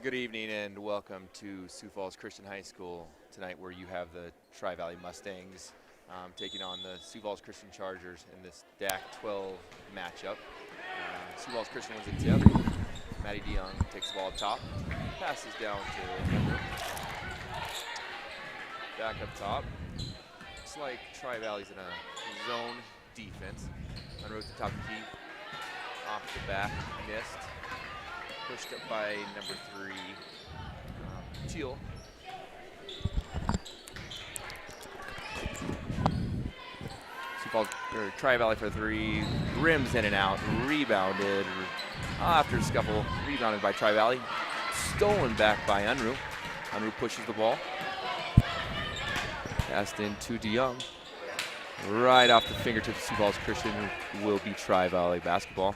Good evening and welcome to Sioux Falls Christian High School tonight, where you have the Tri-Valley Mustangs taking on the Sioux Falls Christian Chargers in this DAC 12 matchup. Sioux Falls Christian wins a tip. Maddie DeYoung takes the ball up top, passes down to Henry. Back up top. Looks like Tri-Valley's in a zone defense. Unroad to top of the key, off the back, missed. Pushed up by number 3, Teal. Sioux Falls, or Tri-Valley for 3, rims in and out, rebounded after scuffle, rebounded by Tri-Valley, stolen back by Unruh. Unruh pushes the ball, passed in to DeYoung, right off the fingertips of Sioux Falls Christian, who will be Tri-Valley basketball.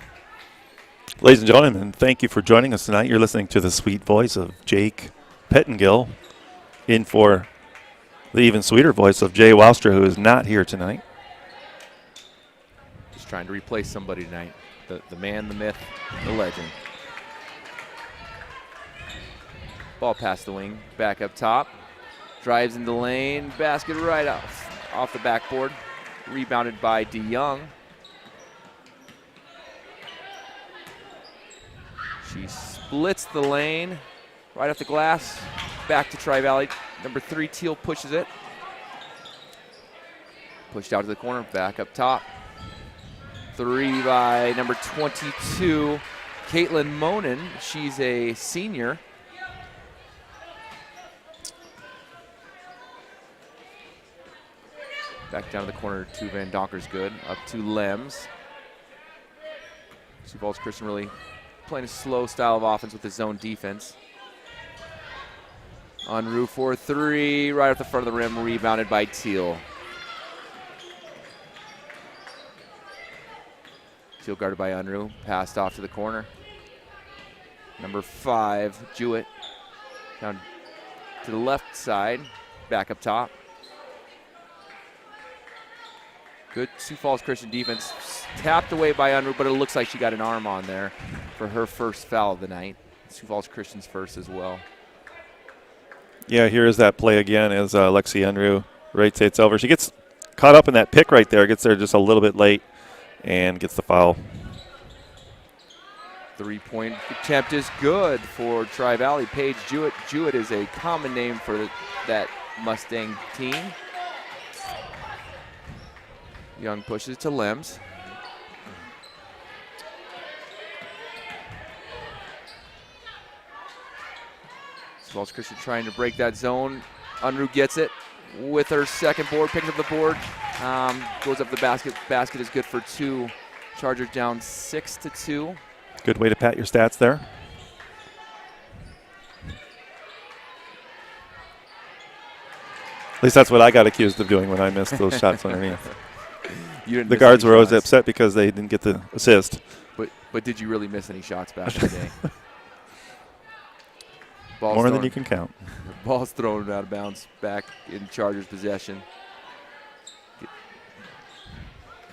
Ladies and gentlemen, thank you for joining us tonight. You're listening to the sweet voice of Jake Pettengill, in for the even sweeter voice of Jay Walstra, who is not here tonight. Just trying to replace somebody tonight. The man, the myth, the legend. Ball past the wing, back up top. Drives in the lane, basket right off the backboard. Rebounded by DeYoung. She splits the lane, right off the glass, back to Tri-Valley. Number 3, Teal pushes it. Pushed out to the corner, back up top. 3 by number 22, Caitlin Monin. She's a senior. Back down to the corner to Van Donker's good, up to Lems. Sioux Falls Christian really playing a slow style of offense with his zone defense. Unruh for 3, right off the front of the rim, rebounded by Teal. Teal guarded by Unruh, passed off to the corner. Number 5, Jewett, down to the left side, back up top. Good Sioux Falls Christian defense, tapped away by Unruh, but it looks like she got an arm on there for her first foul of the night. Sioux Falls Christian's first as well. Yeah, here is that play again as Lexi Unruh rotates over. She gets caught up in that pick right there, gets there just a little bit late, and gets the foul. 3-point attempt is good for Tri-Valley. Paige Jewett. Jewett is a common name for that Mustang team. Young pushes to Lems. Sioux Falls Christian trying to break that zone. Unruh gets it with her second board, picks up the board, goes up the basket. Basket is good for 2. Chargers down 6-2. Good way to pat your stats there. At least that's what I got accused of doing when I missed those shots underneath. The guards were always upset because they didn't get the assist. But did you really miss any shots back in the day? More than you can count. Ball's thrown out of bounds back in Chargers possession.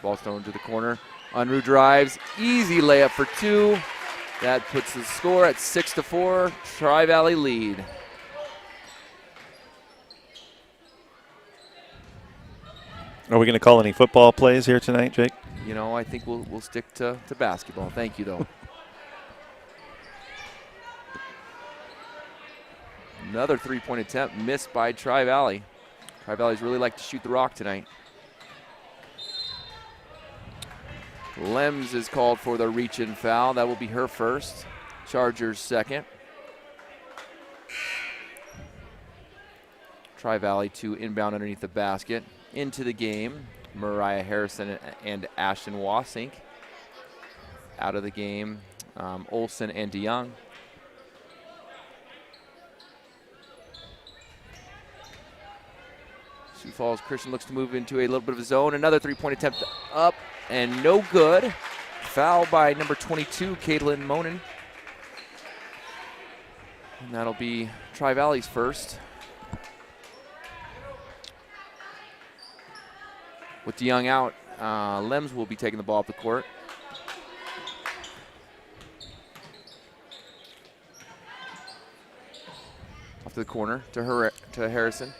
Ball's thrown to the corner. Unruh drives, easy layup for 2. That puts the score at 6-4. Tri-Valley lead. Are we going to call any football plays here tonight, Jake? You know, I think we'll stick to basketball. Thank you, though. Another 3-point attempt missed by Tri-Valley. Tri-Valley's really like to shoot the rock tonight. Lems is called for the reach-in foul. That will be her first. Chargers second. Tri-Valley to inbound underneath the basket. Into the game, Mariah Harrison and Ashton Wasink. Out of the game, Olsen and DeYoung. Sioux Falls Christian looks to move into a little bit of a zone. Another 3-point attempt up and no good. Foul by number 22, Caitlin Monin. And that'll be Tri-Valley's first. With DeYoung out, Lems will be taking the ball up the court. Off to the corner to Harrison.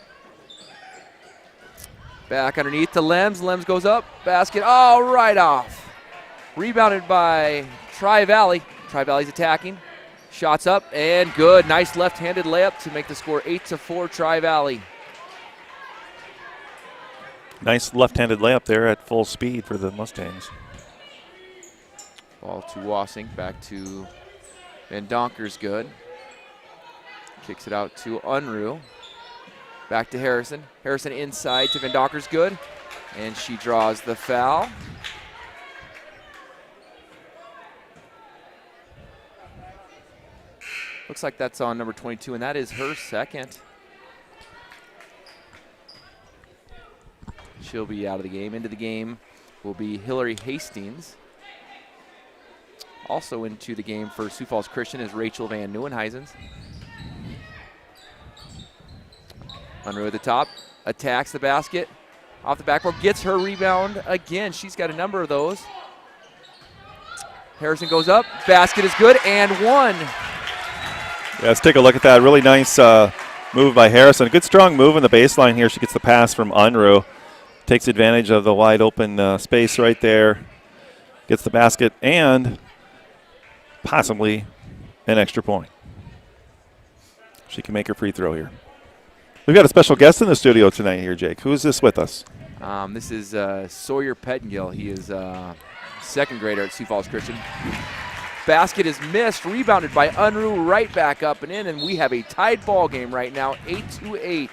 Back underneath to Lems. Lems goes up. Basket. Oh, right off. Rebounded by Tri-Valley. Tri-Valley's attacking. Shots up and good. Nice left-handed layup to make the score 8-4 Tri-Valley. Nice left-handed layup there at full speed for the Mustangs. Ball to Wassink. Back to Van Donker's good. Kicks it out to Unruh. Back to Harrison. Harrison inside to Van Donker's good. And she draws the foul. Looks like that's on number 22, and that is her second. She'll be out of the game. Into the game will be Hillary Hastings. Also into the game for Sioux Falls Christian is Rachel Van Nieuwenhuizens. Unruh at the top, attacks the basket. Off the backboard, gets her rebound again. She's got a number of those. Harrison goes up, basket is good, and one. Yeah, let's take a look at that. Really nice move by Harrison. Good strong move in the baseline here. She gets the pass from Unruh. Takes advantage of the wide open space right there. Gets the basket and possibly an extra point. She can make her free throw here. We've got a special guest in the studio tonight here, Jake. Who is this with us? This is Sawyer Pettengill. He is second grader at Sioux Falls Christian. Basket is missed, rebounded by Unruh, right back up and in, and we have a tied ball game right now, 8-8.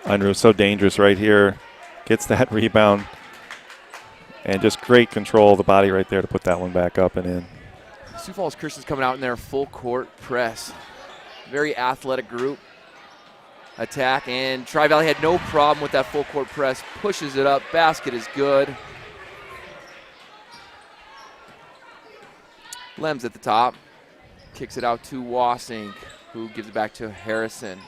Unruh so dangerous right here. Gets that rebound, and just great control of the body right there to put that one back up and in. Sioux Falls Christian's coming out in their full court press. Very athletic group. Attack, and Tri-Valley had no problem with that full court press. Pushes it up, basket is good. Lems at the top, kicks it out to Wassink, who gives it back to Harrison.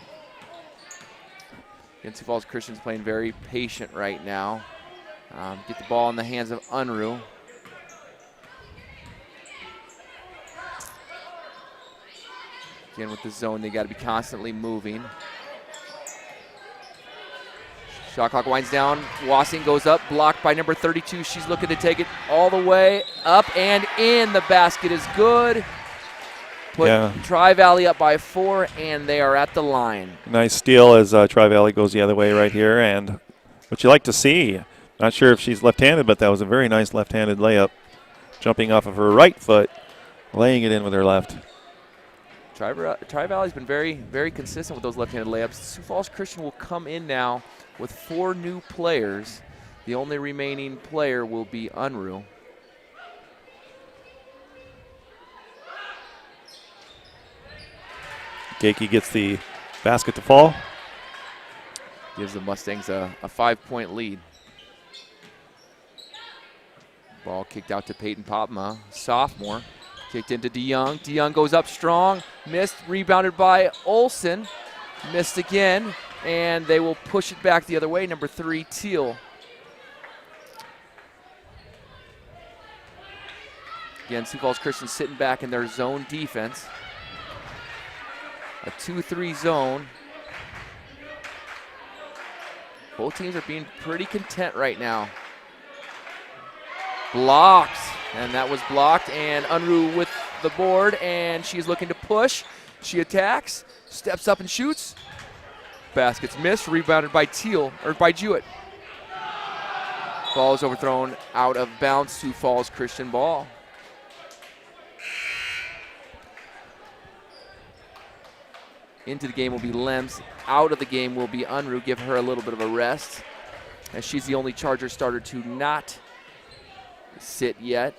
Again, Sioux Falls Christian's playing very patient right now. Get the ball in the hands of Unruh. Again, with the zone, they got to be constantly moving. Shot clock winds down. Wassink goes up, blocked by number 32. She's looking to take it all the way up and in. The basket is good. Put Tri-Valley up by 4, and they are at the line. Nice steal as Tri-Valley goes the other way right here, and what you like to see. Not sure if she's left-handed, but that was a very nice left-handed layup. Jumping off of her right foot, laying it in with her left. Tri-Valley's been very, very consistent with those left-handed layups. Sioux Falls Christian will come in now with 4 new players. The only remaining player will be Unruh. Gakey gets the basket to fall. Gives the Mustangs a 5-point lead. Ball kicked out to Peyton Popma, sophomore. Kicked into DeYoung. DeYoung goes up strong. Missed. Rebounded by Olsen. Missed again. And they will push it back the other way. Number 3, Teal. Again, Sioux Falls Christian sitting back in their zone defense. A 2-3 zone. Both teams are being pretty content right now. Blocked, and that was blocked, and Unruh with the board, and she's looking to push. She attacks, steps up and shoots. Basket's missed, rebounded by Jewett. Ball is overthrown out of bounds. Sioux Falls Christian ball. Into the game will be Lems. Out of the game will be Unruh. Give her a little bit of a rest, as she's the only Charger starter to not sit yet.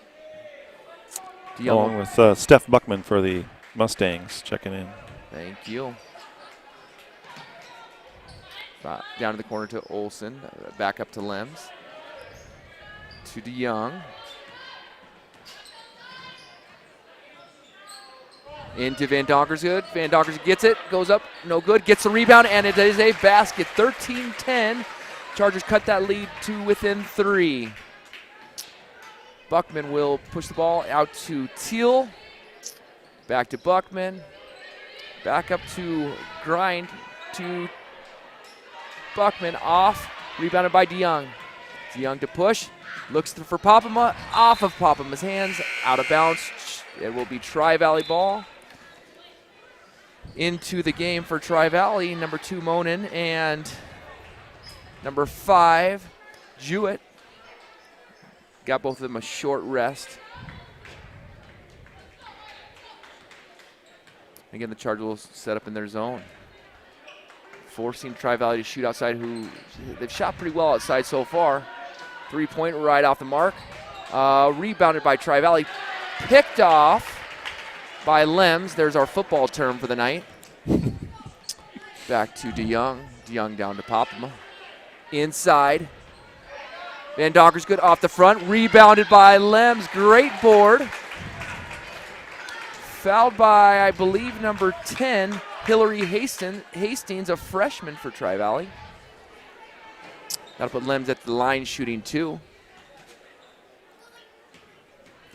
Along with Steph Buckman for the Mustangs checking in. Thank you. Down to the corner to Olsen. Back up to Lems. To DeYoung. Into Van Donker's good. Van Donkers gets it. Goes up. No good. Gets the rebound, and it is a basket. 13-10. Chargers cut that lead to within 3. Buckman will push the ball out to Teal. Back to Buckman. Back up to Grind to Buckman, off, rebounded by DeYoung. DeYoung to push, looks for Popema, off of Popema's hands, out of bounds. It will be Tri-Valley ball. Into the game for Tri-Valley, number 2 Monin and number 5 Jewett. Got both of them a short rest. Again, the Chargers will set up in their zone, forcing Tri-Valley to shoot outside, who they've shot pretty well outside so far. 3-point right off the mark. Rebounded by Tri-Valley. Picked off by Lems. There's our football term for the night. Back to DeYoung. DeYoung down to Popema. Inside. Van Donker's good off the front. Rebounded by Lems. Great board. Fouled by, I believe, number 10, Hillary Hastings, a freshman for Tri-Valley. That'll put Lems at the line shooting 2.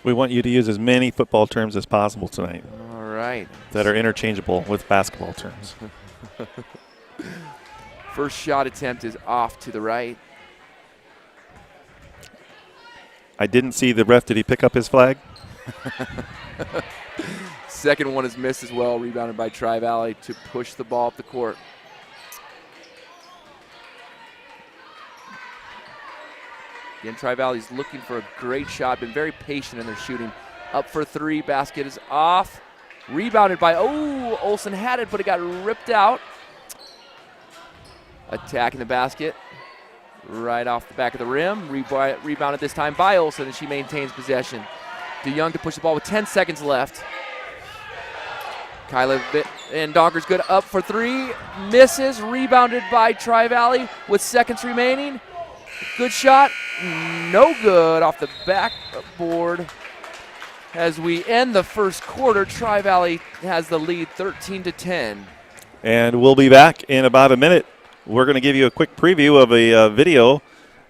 We want you to use as many football terms as possible tonight. All right. That are interchangeable with basketball terms. First shot attempt is off to the right. I didn't see the ref. Did he pick up his flag? Second one is missed as well, rebounded by Tri-Valley to push the ball up the court. Again, Tri-Valley's looking for a great shot, been very patient in their shooting. Up for 3, basket is off. Rebounded by, Olsen had it, but it got ripped out. Attacking the basket, right off the back of the rim. Rebounded this time by Olsen, and she maintains possession. DeYoung to push the ball with 10 seconds left. Kyla Van Donker's good, up for 3, misses, rebounded by Tri-Valley with seconds remaining. Good shot, no good, off the backboard. As we end the first quarter, Tri-Valley has the lead 13-10. And we'll be back in about a minute. We're going to give you a quick preview of a video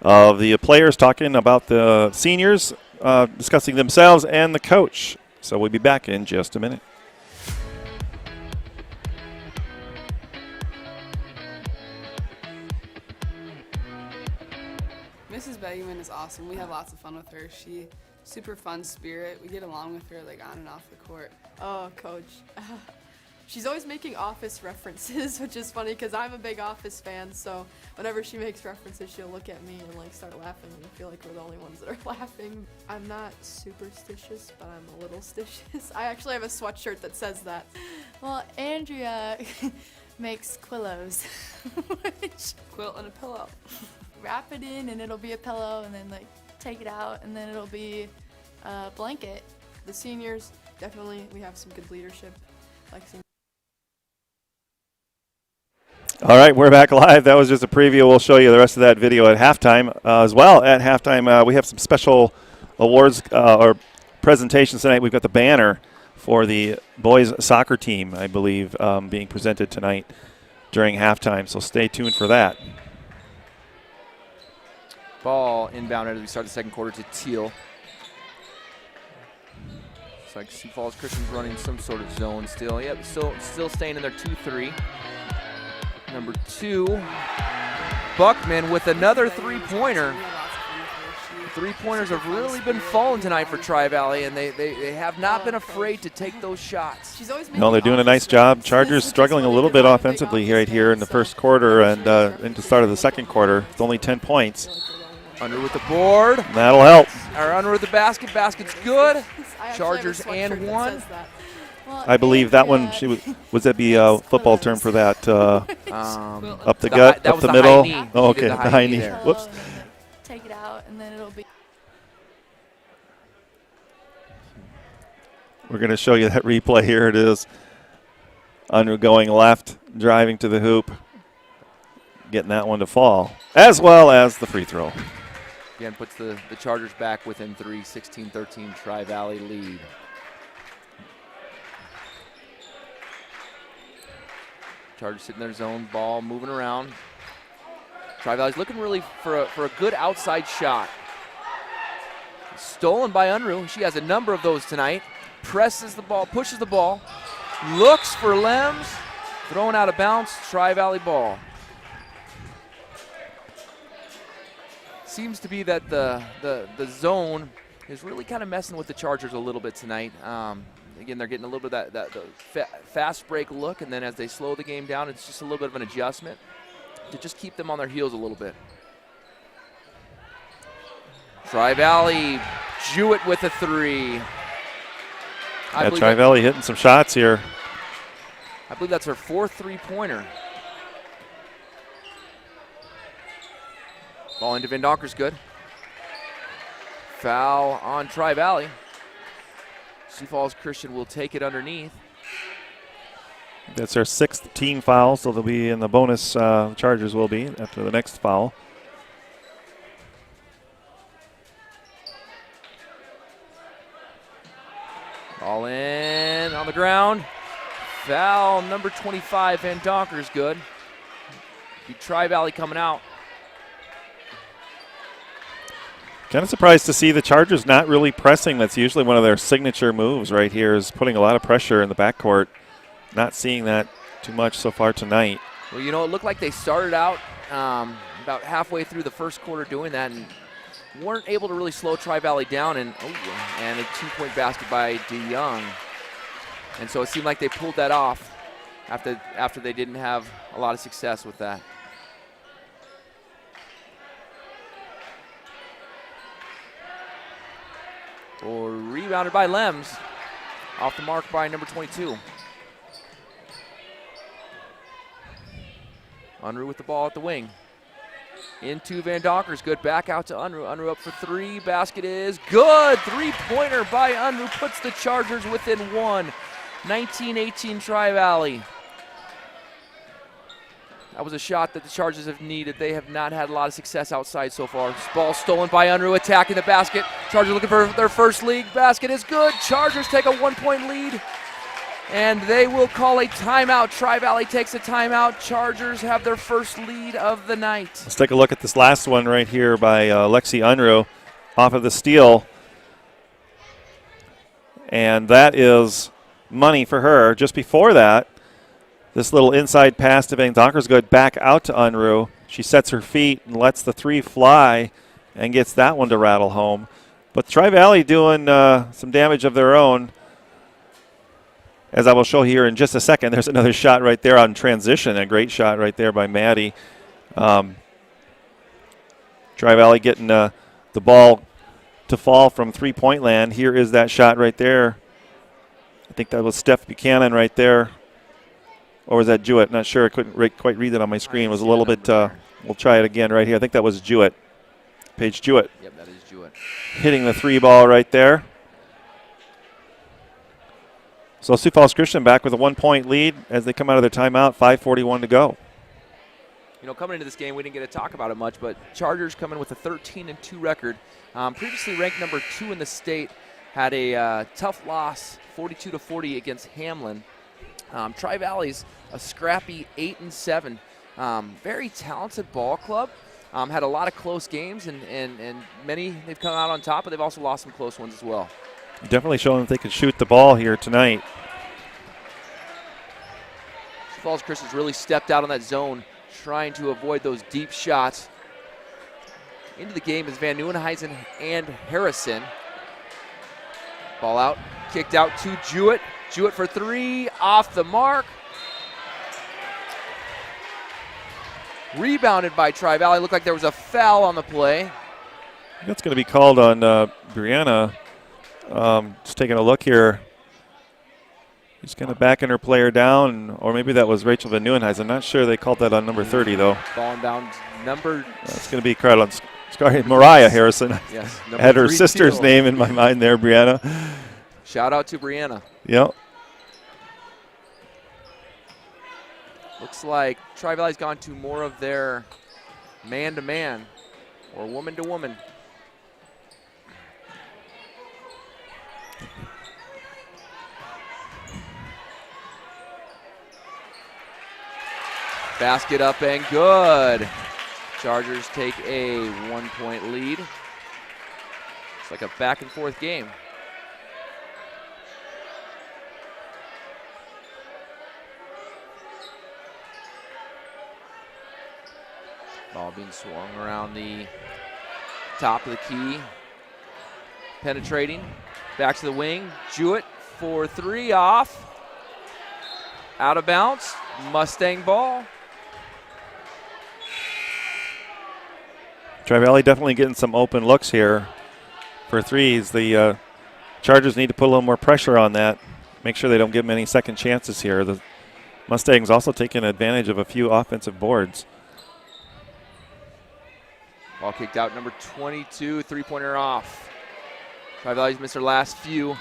of the players talking about the seniors, discussing themselves and the coach. So we'll be back in just a minute. Mrs. Begman is awesome. We have lots of fun with her. She super fun spirit. We get along with her like on and off the court. Oh, Coach. She's always making Office references, which is funny because I'm a big Office fan. So whenever she makes references, she'll look at me and like start laughing. And I feel like we're the only ones that are laughing. I'm not superstitious, but I'm a little stitious. I actually have a sweatshirt that says that. Well, Andrea makes quillos. Quilt and a pillow. Wrap it in and it'll be a pillow, and then like take it out and then it'll be a blanket. The seniors, definitely, we have some good leadership. All right, we're back live. That was just a preview. We'll show you the rest of that video at halftime. As well, at halftime, we have some special awards or presentations tonight. We've got the banner for the boys soccer team, I believe, being presented tonight during halftime. So stay tuned for that. Ball inbound as we start the second quarter to Teal. Looks like Sioux Falls Christian's running some sort of zone still. Yep, still staying in their 2-3. Number 2, Buckman with another three-pointer. Three-pointers have really been falling tonight for Tri-Valley, and they have not been afraid to take those shots. No, they're doing a nice job. Chargers struggling a little bit offensively right here in the first quarter and into the start of the second quarter. It's only 10 points. Under with the board. That'll help. Or under with the basket. Basket's good. Chargers and 1. I believe that one, was that be a football term for that? Up the gut, up the middle? Oh, okay, the high knee. Whoops. Take it out, and then it'll be. We're going to show you that replay. Here it is. Undergoing left, driving to the hoop, getting that one to fall, as well as the free throw. Again, puts the Chargers back within 3, 16-13 Tri-Valley lead. Chargers sitting in their zone, ball moving around. Tri-Valley's looking really for a good outside shot. Stolen by Unruh. She has a number of those tonight. Presses the ball, pushes the ball. looks for Lems, thrown out of bounds, Tri-Valley ball. Seems to be that the zone is really kind of messing with the Chargers a little bit tonight. Again, they're getting a little bit of that fast break look, and then as they slow the game down, it's just a little bit of an adjustment to just keep them on their heels a little bit. Tri-Valley, Jewett with a three. Yeah, Tri-Valley hitting some shots here. I believe that's her fourth three-pointer. Ball into Van Donker's good. Foul on Tri-Valley. Sioux Falls Christian will take it underneath. That's their 6th team foul, so they'll be in the bonus. Chargers will be after the next foul. Ball in on the ground. Foul number 25, Van Donker's good. Be Tri-Valley coming out. Kind of surprised to see the Chargers not really pressing. That's usually one of their signature moves right here, is putting a lot of pressure in the backcourt. Not seeing that too much so far tonight. Well, you know, it looked like they started out about halfway through the first quarter doing that and weren't able to really slow Tri-Valley down. And a 2-point basket by DeYoung. And so it seemed like they pulled that off after they didn't have a lot of success with that. Or rebounded by Lems. Off the mark by number 22. Unruh with the ball at the wing. Into Van Donker's good. Back out to Unruh. Unruh up for three. Basket is good. Three-pointer by Unruh puts the Chargers within one. 19-18 Tri-Valley. That was a shot that the Chargers have needed. They have not had a lot of success outside so far. Ball stolen by Unruh, attacking the basket. Chargers looking for their first league. Basket is good. Chargers take a 1-point lead, and they will call a timeout. Tri-Valley takes a timeout. Chargers have their first lead of the night. Let's take a look at this last one right here by Lexi Unruh off of the steal. And that is money for her. Just before that, this little inside pass to Van Donker's good, back out to Unruh. She sets her feet and lets the three fly and gets that one to rattle home. But Tri-Valley doing some damage of their own. As I will show here in just a second, there's another shot right there on transition, a great shot right there by Maddie. Tri-Valley getting the ball to fall from three-point land. Here is that shot right there. I think that was Steph Buchanan right there. Or was that Jewett? Not sure. I couldn't quite read it on my screen. It was a little bit, we'll try it again right here. I think that was Jewett. Paige Jewett. Yep, that is Jewett. Hitting the three ball right there. So Sioux Falls Christian back with a 1-point lead as they come out of their timeout, 5:41 to go. You know, coming into this game, we didn't get to talk about it much, but Chargers coming with a 13-2 record. Previously ranked number 2 in the state, had a tough loss, 42-40 against Hamlin. Tri-Valley's a scrappy 8-7. Very talented ball club. Had a lot of close games, and many they've come out on top, but they've also lost some close ones as well. Definitely showing that they can shoot the ball here tonight. Sioux Falls Christian's really stepped out on that zone, trying to avoid those deep shots. Into the game is Van Nieuwenhuizen and Harrison. Ball out, kicked out to Jewett. Jewett for three, off the mark. Rebounded by Tri-Valley. Looked like there was a foul on the play. That's going to be called on Brianna. Just taking a look here. He's kind of backing her player down, or maybe that was Rachel Van Nieuwenhuizen. I'm not sure they called that on number 30, though. Falling down number. It's going to be credit on Mariah Harrison. Yes. I had her sister's name in my mind there, Brianna. Shout out to Brianna. Yep. Looks like Tri-Valley's gone to more of their man-to-man or woman-to-woman. Basket up and good. Chargers take a 1-point lead. It's like a back-and-forth game. Ball being swung around the top of the key. Penetrating. Back to the wing. Jewett for three, off. Out of bounds. Mustang ball. Tri-Valley definitely getting some open looks here for threes. The Chargers need to put a little more pressure on that. Make sure they don't give them any second chances here. The Mustangs also taking advantage of a few offensive boards. Ball kicked out, number 22, three-pointer off. Tri-Valley's missed their last few.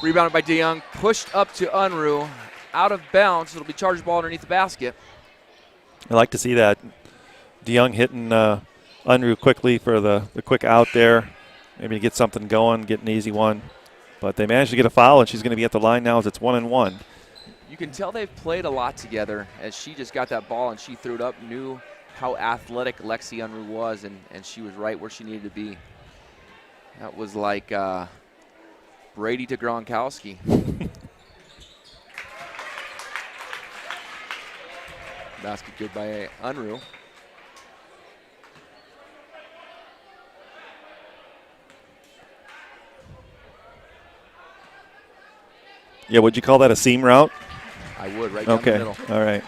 Rebounded by DeYoung, pushed up to Unruh. Out of bounds, it'll be Chargers ball underneath the basket. I like to see that. DeYoung hitting Unruh quickly for the quick out there. Maybe get something going, get an easy one. But they managed to get a foul, and she's going to be at the line now as it's 1-1. You can tell they've played a lot together as she just got that ball and she threw it up, knew how athletic Lexi Unruh was, and she was right where she needed to be. That was like Brady to Gronkowski. Basket good by Unruh. Yeah, would you call that a seam route? I would, right down the middle. Okay, all right.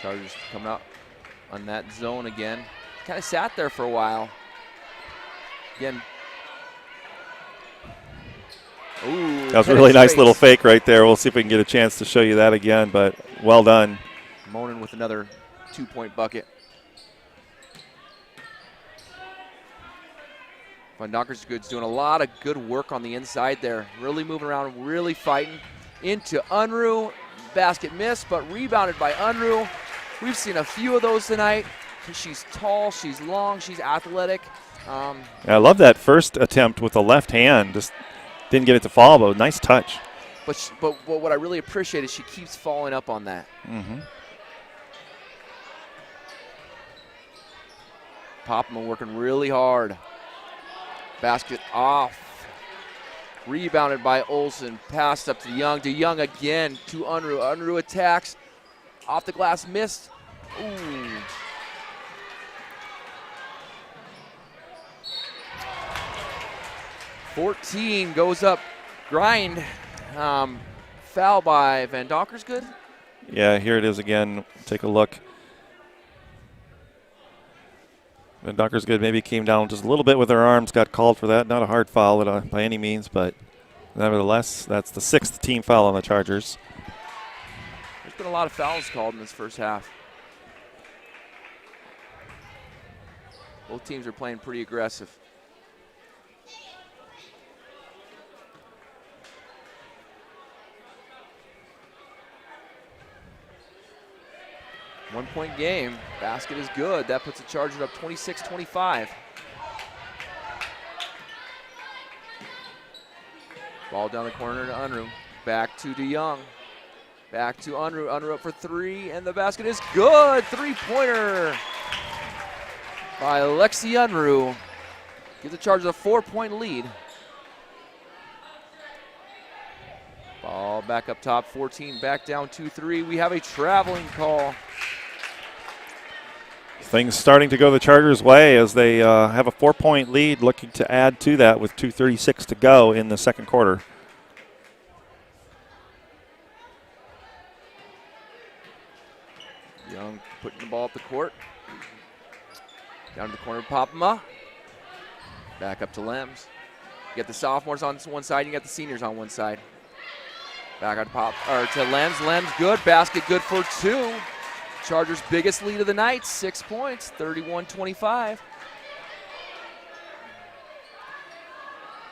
Chargers coming out on that zone again. Kind of sat there for a while. Again. Ooh, That was a really nice little fake right there. We'll see if we can get a chance to show you that again, but well done. Monin with another 2-point bucket. Van Donkersgood's doing a lot of good work on the inside there. Really moving around, really fighting. Into Unruh. Basket missed, but rebounded by Unruh. We've seen a few of those tonight. She's tall, she's long, she's athletic. I love that first attempt with the left hand. Just didn't get it to fall, but nice touch. But what I really appreciate is she keeps following up on that. Mm-hmm. Popma working really hard. Basket off. Rebounded by Olsen. Passed up to DeYoung. DeYoung again to Unruh. Unruh attacks. Off the glass, missed. Ooh. .14 goes up. Grind. Foul by Van Donkersgood. Yeah, here it is again. Take a look. Van Donkersgood maybe came down just a little bit with her arms, got called for that. Not a hard foul by any means, but nevertheless, that's the 6th team foul on the Chargers. There's been a lot of fouls called in this first half. Both teams are playing pretty aggressive. One-point game. Basket is good. That puts the Chargers up 26-25. Ball down the corner to Unruh. Back to DeYoung. Back to Unruh. Unruh up for three, and the basket is good. Three-pointer by Lexi Unruh. Give the Chargers a 4-point lead. Ball back up top, 14, back down 2-3. We have a traveling call. Things starting to go the Chargers' way as they have a 4-point lead, looking to add to that with 2:36 to go in the second quarter. Young putting the ball up the court. Down to the corner of Popma. Back up to Lems. You got the sophomores on one side, you got the seniors on one side. Back out to Lems. Lems good. Basket good for two. Chargers' biggest lead of the night, 6 points, 31-25.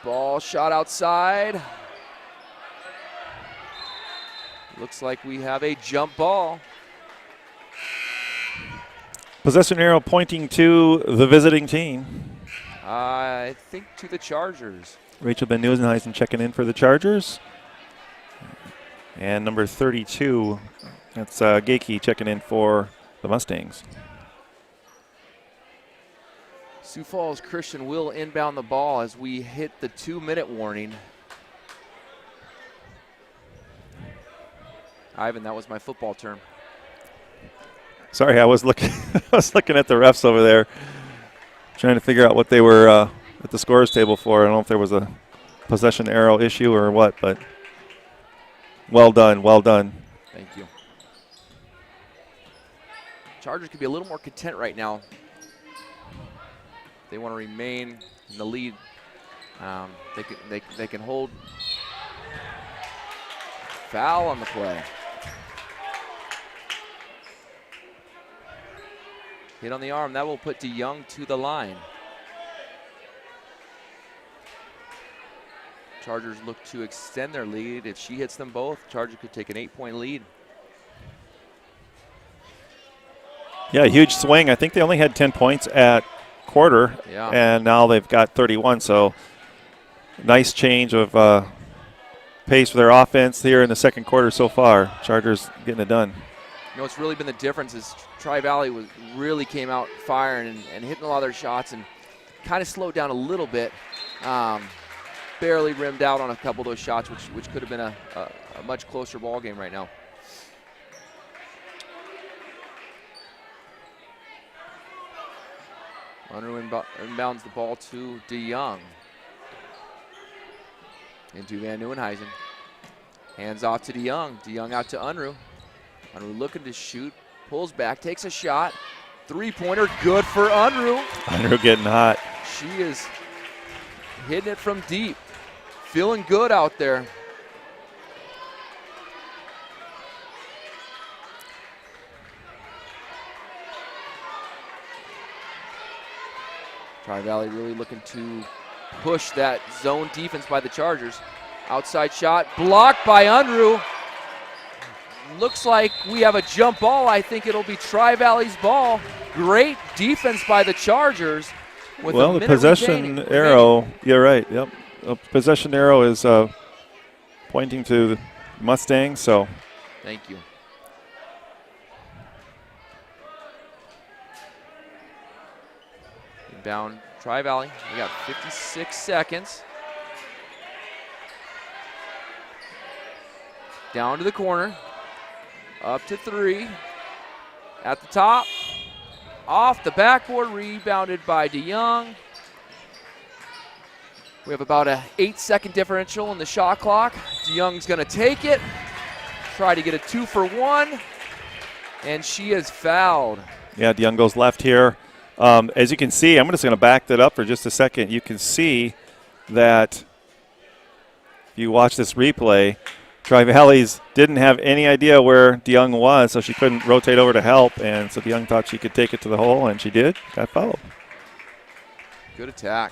Ball shot outside. Looks like we have a jump ball. Possession arrow pointing to the visiting team. I think to the Chargers. Rachel Van Nieuwenhuizen checking in for the Chargers. And number 32, that's Geiki checking in for the Mustangs. Sioux Falls Christian will inbound the ball as we hit the 2-minute warning. Ivan, that was my football term. Sorry, I was looking. I was looking at the refs over there, trying to figure out what they were at the scores table for. I don't know if there was a possession arrow issue or what, but well done, well done. Thank you. Chargers could be a little more content right now. They want to remain in the lead. They can hold. Foul on the play. Hit on the arm. That will put DeYoung to the line. Chargers look to extend their lead. If she hits them both, Chargers could take an 8-point lead. Yeah, huge swing. I think they only had 10 points at quarter, and now they've got 31. So nice change of pace for their offense here in the second quarter so far. Chargers getting it done. You know what's really been the difference is Tri-Valley really came out firing and hitting a lot of their shots and kind of slowed down a little bit. Barely rimmed out on a couple of those shots, which could have been a much closer ball game right now. Unruh inbounds the ball to DeYoung. Into Van Nieuwenhuizen. Hands off to DeYoung. DeYoung out to Unruh. Unruh looking to shoot. Pulls back, takes a shot. Three-pointer, good for Unruh. Unruh getting hot. She is hitting it from deep. Feeling good out there. Tri-Valley really looking to push that zone defense by the Chargers. Outside shot, blocked by Unruh. Looks like we have a jump ball. I think it'll be Tri-Valley's ball. Great defense by the Chargers. With well, the possession arrow, you're right, yep. The possession arrow is pointing to the Mustangs, so. Thank you. Inbound Tri-Valley. We got 56 seconds. Down to the corner. Up to three. At the top. Off the backboard. Rebounded by DeYoung. We have about a 8-second differential in the shot clock. DeYoung's going to take it. Try to get a 2 for 1. And she is fouled. Yeah, DeYoung goes left here. As you can see, I'm just going to back that up for just a second. You can see that if you watch this replay, Tri-Valley's didn't have any idea where DeYoung was, so she couldn't rotate over to help, and so DeYoung thought she could take it to the hole, and she did. Got fouled. Good attack.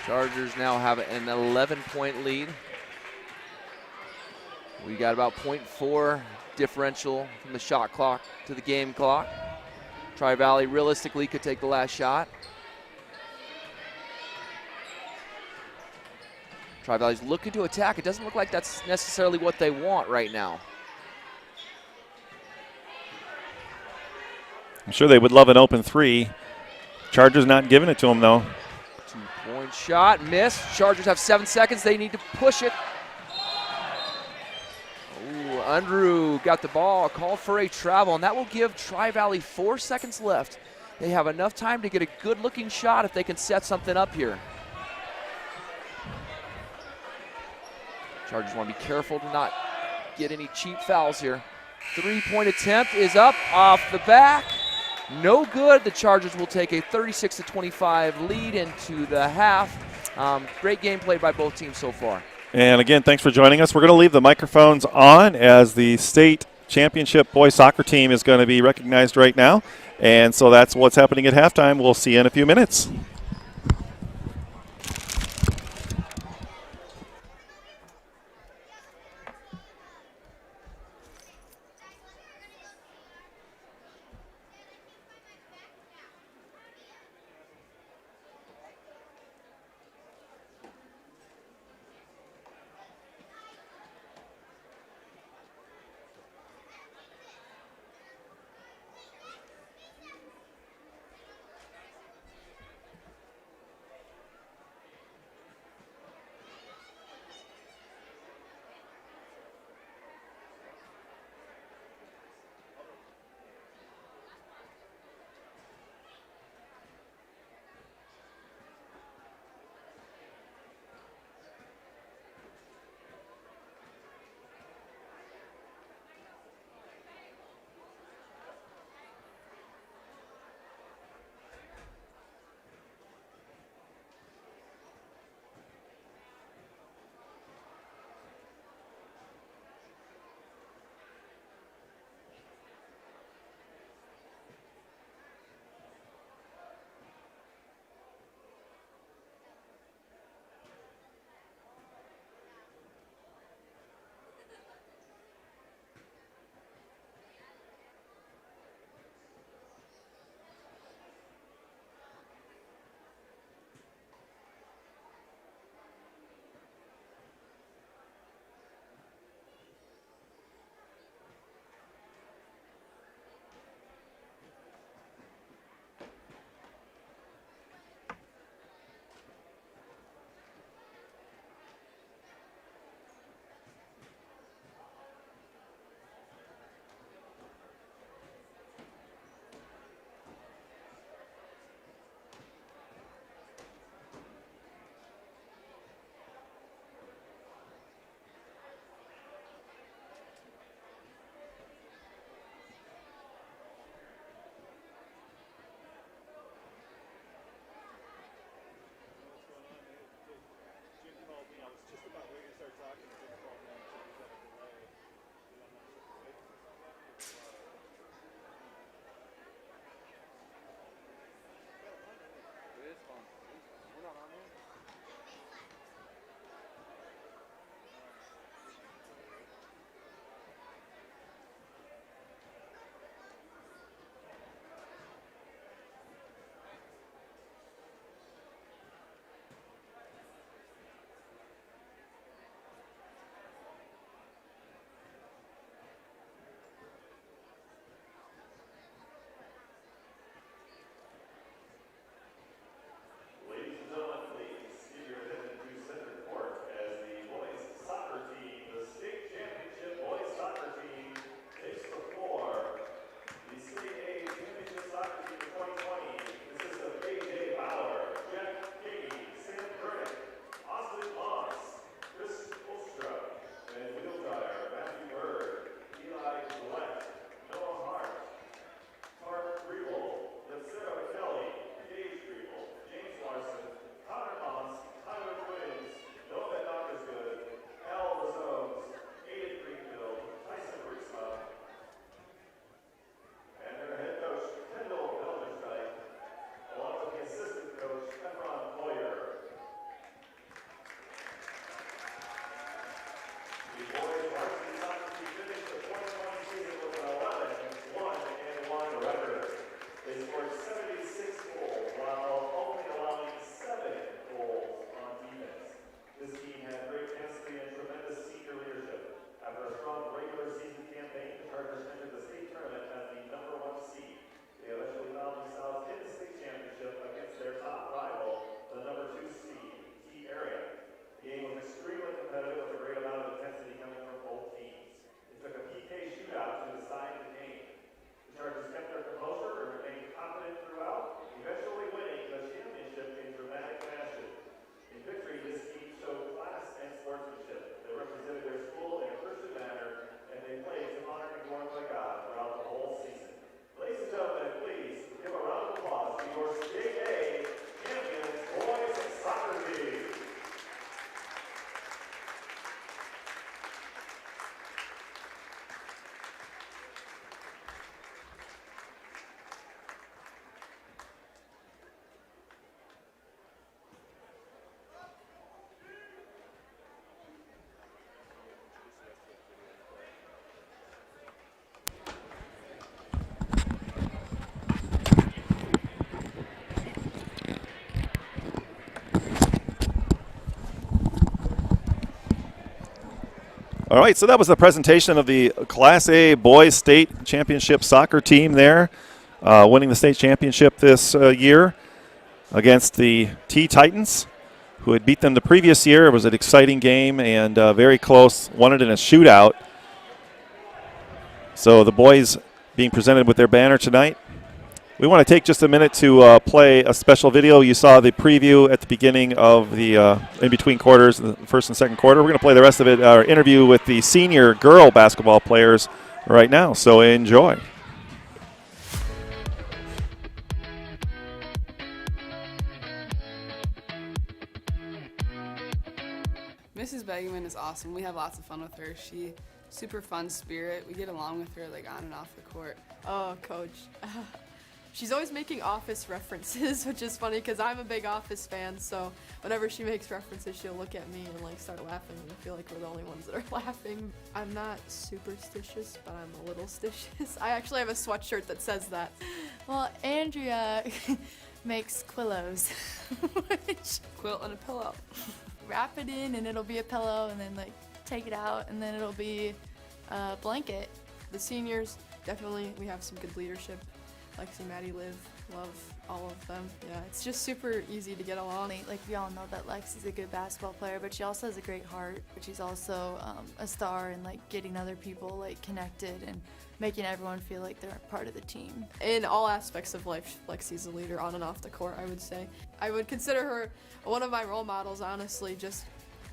Chargers now have an 11-point lead. We got about 0.4 differential from the shot clock to the game clock. Tri-Valley realistically could take the last shot. Tri-Valley's looking to attack. It doesn't look like that's necessarily what they want right now. I'm sure they would love an open three. Chargers not giving it to them, though. 2-point shot, missed. Chargers have 7 seconds. They need to push it. Unruh got the ball, called for a travel, and that will give Tri-Valley 4 seconds left. They have enough time to get a good-looking shot if they can set something up here. Chargers want to be careful to not get any cheap fouls here. 3-point attempt is up off the back. No good. The Chargers will take a 36-25 lead into the half. Great game played by both teams so far. And again, thanks for joining us. We're going to leave the microphones on as the state championship boys soccer team is going to be recognized right now. And so that's what's happening at halftime. We'll see you in a few minutes. All right, so that was the presentation of the Class A Boys State Championship soccer team there, winning the state championship this year against the T-Titans, who had beat them the previous year. It was an exciting game and very close, won it in a shootout. So the boys being presented with their banner tonight. We want to take just a minute to play a special video. You saw the preview at the beginning of the in-between quarters, the first and second quarter. We're going to play the rest of it, our interview with the senior girl basketball players right now. So enjoy. Mrs. Begeman is awesome. We have lots of fun with her. She super fun spirit. We get along with her like on and off the court. Oh, Coach. She's always making Office references, which is funny because I'm a big Office fan, so whenever she makes references, she'll look at me and like start laughing, and I feel like we're the only ones that are laughing. I'm not superstitious, but I'm a little stitious. I actually have a sweatshirt that says that. Well, Andrea makes quillos, which Quilt and a pillow. wrap it in and it'll be a pillow, and then like take it out and then it'll be a blanket. The seniors, definitely, we have some good leadership. Lexi, Maddie, Liv, love all of them. Yeah, it's just super easy to get along. Like we all know that Lexi's a good basketball player, but she also has a great heart. But she's also a star and like getting other people like connected and making everyone feel like they're part of the team. In all aspects of life, Lexi's a leader on and off the court, I would say. I would consider her one of my role models, honestly, just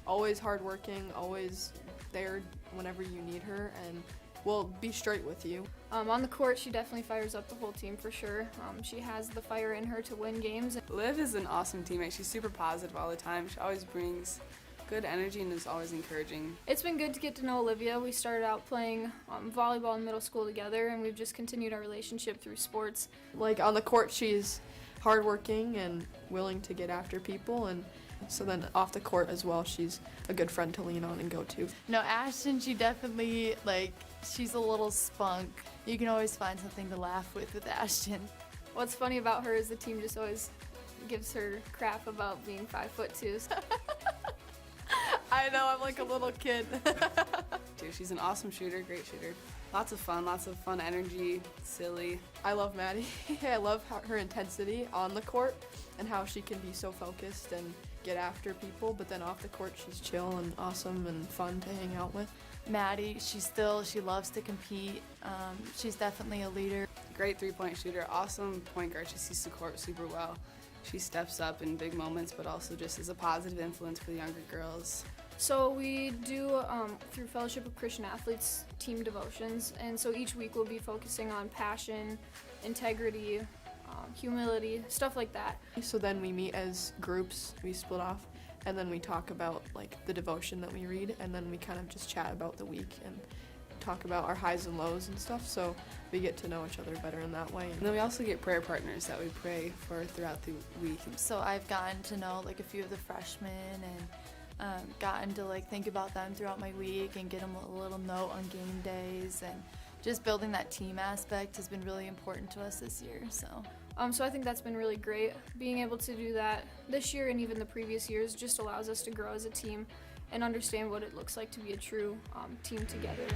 always hardworking, always there whenever you need her, and will be straight with you. On the court, she definitely fires up the whole team for sure. She has the fire in her to win games. Liv is an awesome teammate. She's super positive all the time. She always brings good energy and is always encouraging. It's been good to get to know Olivia. We started out playing volleyball in middle school together, and we've just continued our relationship through sports. Like on the court, she's hardworking and willing to get after people, and so then off the court as well, she's a good friend to lean on and go to. No, Ashton, she definitely she's a little spunk. You can always find something to laugh with Ashton. What's funny about her is the team just always gives her crap about being 5'2". I know, I'm like a little kid. Dude, she's an awesome shooter, great shooter. Lots of fun energy, silly. I love Maddie. I love her intensity on the court and how she can be so focused and get after people, but then off the court she's chill and awesome and fun to hang out with. Maddie, she loves to compete. She's definitely a leader. Great three-point shooter, awesome point guard. She sees the court super well. She steps up in big moments, but also just is a positive influence for the younger girls. So we do, through Fellowship of Christian Athletes, team devotions, and so each week we'll be focusing on passion, integrity, humility, stuff like that. So then we meet as groups, we split off, and then we talk about like the devotion that we read, and then we kind of just chat about the week and talk about our highs and lows and stuff, so we get to know each other better in that way. And then we also get prayer partners that we pray for throughout the week. So I've gotten to know like a few of the freshmen and gotten to like think about them throughout my week and get them a little note on game days, and just building that team aspect has been really important to us this year. So I think that's been really great. Being able to do that this year and even the previous years just allows us to grow as a team and understand what it looks like to be a true team together.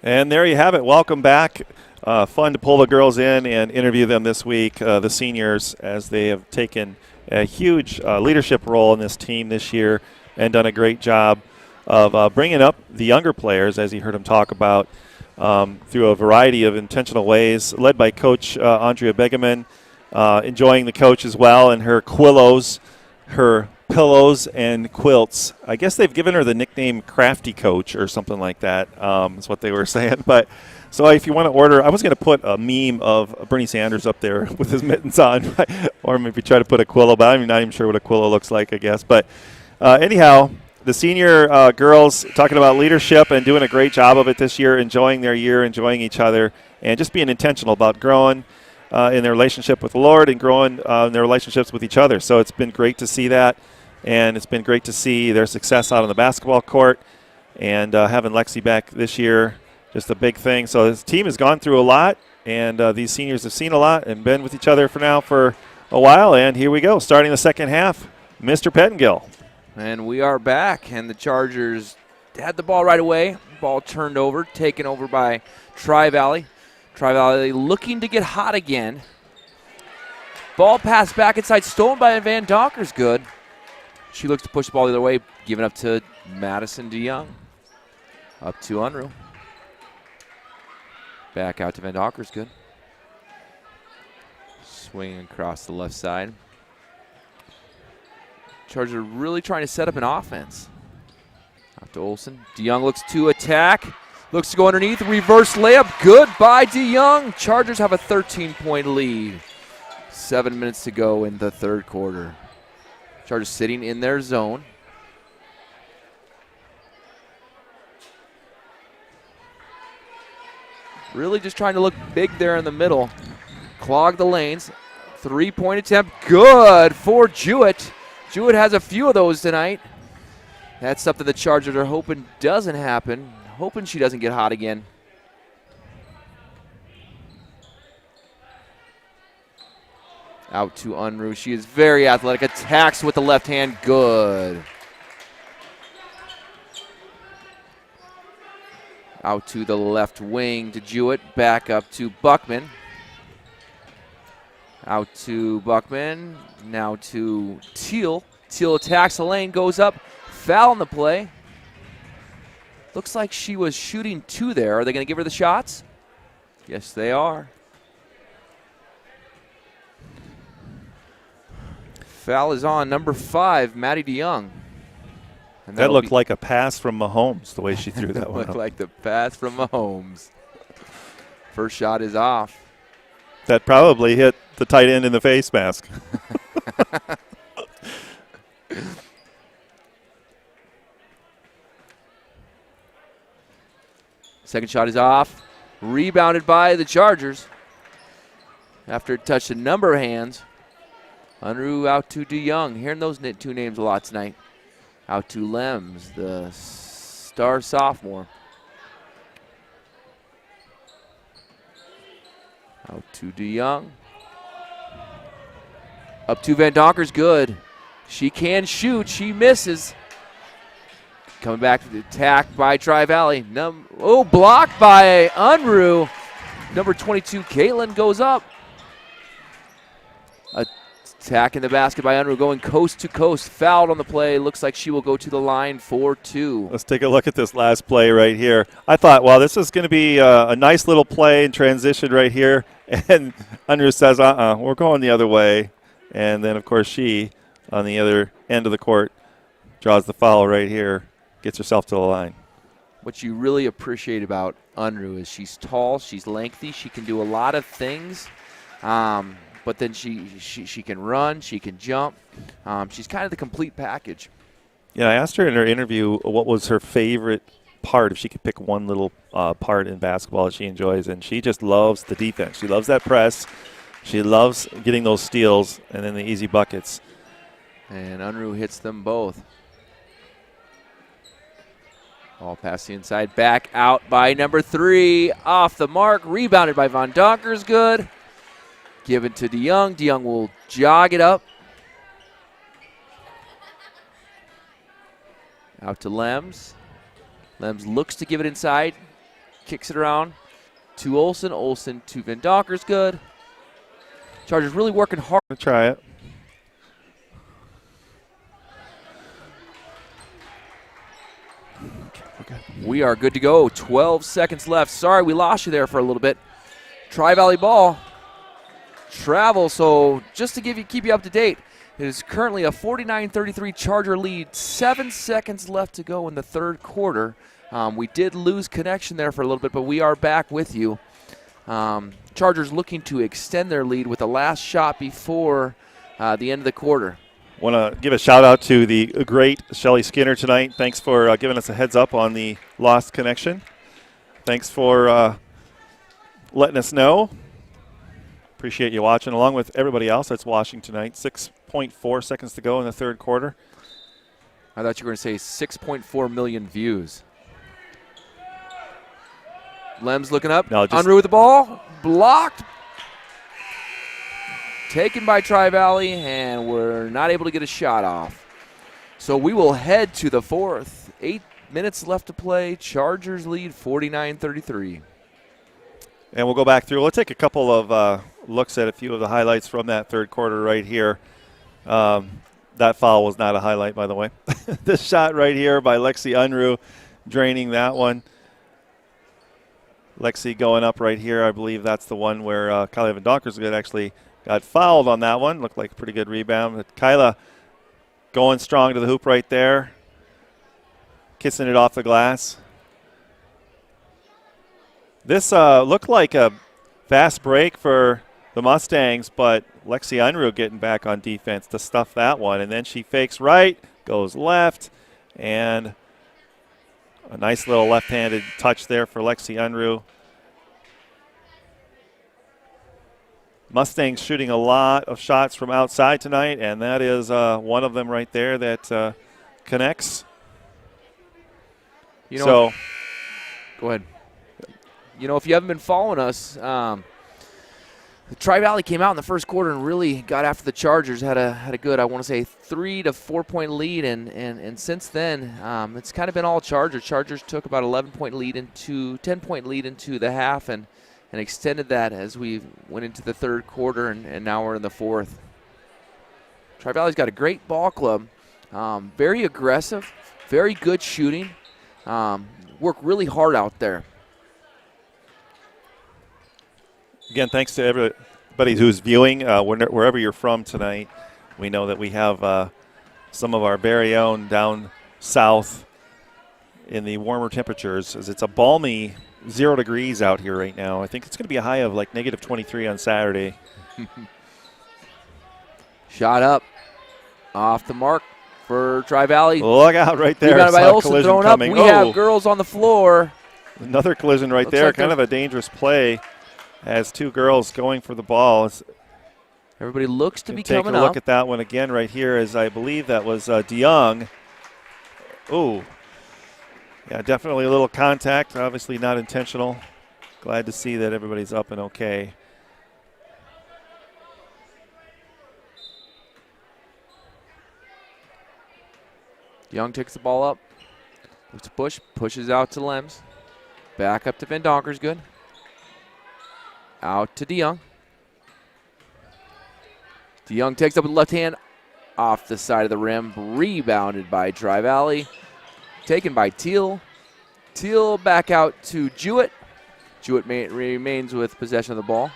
And there you have it. Welcome back. Fun to pull the girls in and interview them this week, the seniors, as they have taken a huge leadership role in this team this year and done a great job of bringing up the younger players, as you heard them talk about, through a variety of intentional ways, led by Coach Andrea Begeman, enjoying the coach as well and her quillos, her pillows and quilts. I guess they've given her the nickname Crafty Coach or something like that, is what they were saying. But so if you want to order, I was going to put a meme of Bernie Sanders up there with his mittens on, or maybe try to put a quillo, but I'm not even sure what a quillo looks like, I guess. But anyhow, the senior girls talking about leadership and doing a great job of it this year, enjoying their year, enjoying each other, and just being intentional about growing in their relationship with the Lord and growing in their relationships with each other. So it's been great to see that, and it's been great to see their success out on the basketball court, and having Lexi back this year, just a big thing. So this team has gone through a lot, And these seniors have seen a lot and been with each other for a while. And here we go, starting the second half, Mr. Pettengill. And we are back, and the Chargers had the ball right away. Ball turned over, taken over by Tri-Valley. Tri-Valley looking to get hot again. Ball passed back inside, stolen by Van Donkers. Good. She looks to push the ball the other way, giving up to Madison DeYoung. Up to Unruh. Back out to Van Donkers. Good. Swinging across the left side. Chargers are really trying to set up an offense. Out to Olsen. DeYoung looks to attack. Looks to go underneath. Reverse layup. Good by DeYoung. Chargers have a 13-point lead. 7 minutes to go in the third quarter. Chargers sitting in their zone. Really just trying to look big there in the middle. Clog the lanes. 3-point attempt. Good for Jewett. Jewett has a few of those tonight. That's something the Chargers are hoping doesn't happen. Hoping she doesn't get hot again. Out to Unruh. She is very athletic. Attacks with the left hand. Good. Out to the left wing to Jewett. Back up to Buckman. Out to Buckman. Now to Teal. Teal attacks the lane. Goes up. Foul in the play. Looks like she was shooting two there. Are they going to give her the shots? Yes, they are. Foul is on number 5, Maddie DeYoung. And That looked like a pass from Mahomes, the way she threw that one looked up. like the pass from Mahomes. First shot is off. That probably hit the tight end in the face mask. Second shot is off. Rebounded by the Chargers. After it touched a number of hands. Unruh out to DeYoung. Hearing those two names a lot tonight. Out to Lems, the star sophomore. Out to DeYoung. Up to Van Donkers. Good. She can shoot. She misses. Coming back to the attack by Tri-Valley. Blocked by Unruh. Number 22, Caitlin, goes up. Attacking the basket by Unruh, going coast to coast. Fouled on the play. Looks like she will go to the line for 2. Let's take a look at this last play right here. I thought, well, this is going to be a nice little play and transition right here. And Unruh says, we're going the other way. And then, of course, she, on the other end of the court, draws the foul right here. Gets herself to the line. What you really appreciate about Unruh is she's tall, she's lengthy, she can do a lot of things, but then she can run, she can jump. She's kind of the complete package. Yeah, I asked her in her interview what was her favorite part, if she could pick one little part in basketball that she enjoys, and she just loves the defense. She loves that press. She loves getting those steals and then the easy buckets. And Unruh hits them both. Ball past the inside, back out by number 3. Off the mark, rebounded by Van Donkers. Good. Given to DeYoung. DeYoung will jog it up. Out to Lems. Lems looks to give it inside. Kicks it around to Olsen. Olsen to Van Donkers. Good. Chargers really working hard. Try it. We are good to go. 12 seconds left. Sorry, we lost you there for a little bit. Tri-Valley ball. Travel, so just to keep you up to date, it is currently a 49-33 Charger lead. 7 seconds left to go in the third quarter. We did lose connection there for a little bit, but we are back with you. Chargers looking to extend their lead with the last shot before the end of the quarter. Want to give a shout-out to the great Shelly Skinner tonight. Thanks for giving us a heads up on the lost connection. Thanks for letting us know. Appreciate you watching, along with everybody else that's watching tonight. 6.4 seconds to go in the third quarter. I thought you were going to say 6.4 million views. Lem's looking up. No, just Unruh with the ball. Blocked. Taken by Tri-Valley, and we're not able to get a shot off. So we will head to the fourth. 8 minutes left to play. Chargers lead 49-33. And we'll go back through. We'll take a couple of looks at a few of the highlights from that third quarter right here. That foul was not a highlight, by the way. This shot right here by Lexi Unruh, draining that one. Lexi going up right here. I believe that's the one where Kyla Van Donkersgood actually got fouled on that one. Looked like a pretty good rebound. But Kyla going strong to the hoop right there. Kissing it off the glass. This looked like a fast break for the Mustangs, but Lexi Unruh getting back on defense to stuff that one. And then she fakes right, goes left, and a nice little left-handed touch there for Lexi Unruh. Mustangs shooting a lot of shots from outside tonight, and that is one of them right there that connects. You know, go ahead. You know, if you haven't been following us, Tri-Valley came out in the first quarter and really got after the Chargers. Had a good, I want to say, 3 to 4 point lead, and since then it's kind of been all Chargers. Chargers took about 10-point lead into the half, and extended that as we went into the third quarter, and now we're in the fourth. Tri-Valley's got a great ball club, very aggressive, very good shooting, work really hard out there. Again, thanks to everybody who's viewing, wherever you're from tonight. We know that we have some of our very own down south in the warmer temperatures, as it's a balmy 0 degrees out here right now. I think it's going to be a high of like negative 23 on Saturday. Shot up, off the mark for Tri-Valley. Look out right there. Rebounded by Olsen, thrown up. We have girls on the floor. Another collision right there. Like kind of a dangerous play. As two girls going for the ball. Everybody looks to be coming up. Take a look at that one again right here, as I believe that was DeYoung. Oh, yeah, definitely a little contact. Obviously not intentional. Glad to see that everybody's up and okay. DeYoung takes the ball up. Looks to push. Pushes out to Lems. Back up to Van Donkersgood. Out to DeYoung. DeYoung takes up with the left hand off the side of the rim. Rebounded by Tri-Valley. Taken by Teal. Teal back out to Jewett. Jewett remains with possession of the ball.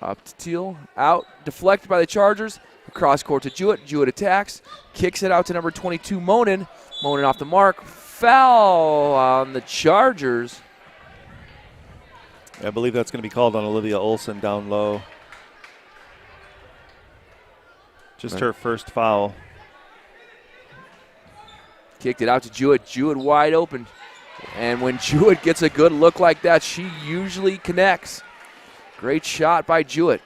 Up to Teal. Out. Deflected by the Chargers. Across court to Jewett. Jewett attacks. Kicks it out to number 22, Monin. Monin off the mark. Foul on the Chargers. I believe that's going to be called on Olivia Olsen down low. Just her first foul. Kicked it out to Jewett. Jewett wide open. And when Jewett gets a good look like that, she usually connects. Great shot by Jewett.